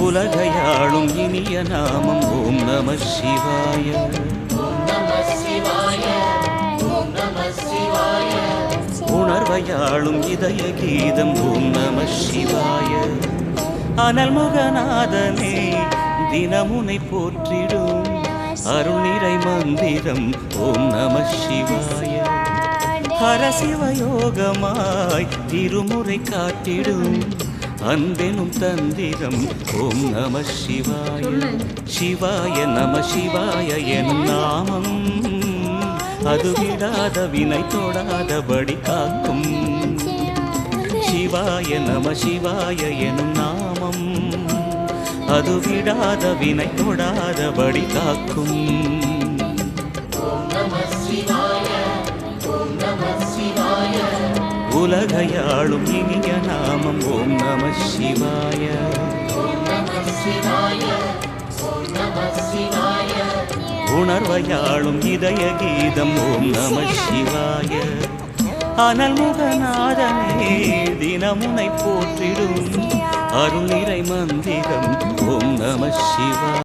உலகையாளும் இனிய நாமம் ஓம் நம சிவாய. உணர்வையாளும் இதய கீதம் ஓம் நம சிவாய. அனல்முகநாதனே தினமுனை போற்றிடும் அருள்நிறை மந்திரம் ஓம் நம சிவாய. ஹரசிவயோகமாய் திருமுறை காட்டிடும் அன்பெனும் தந்திரம் ஓம் நம சிவாய. சிவாய நம சிவாய எனும் நாமம் அது விடாத வினை தொடாதபடி காக்கும். சிவாய நம சிவாய எனும் நாமம் அது விடாத வினை தொடாதபடி காக்கும். உலகையாளும் இனிய நாமம் ஓம் நம சிவாய. உணர்வையாளும் இதய கீதம் ஓம் நம சிவாய. அனல்முகநாதனே தினமுனை போற்றிடும் அருள்நிறை மந்திரம் ஓம் நம சிவாய.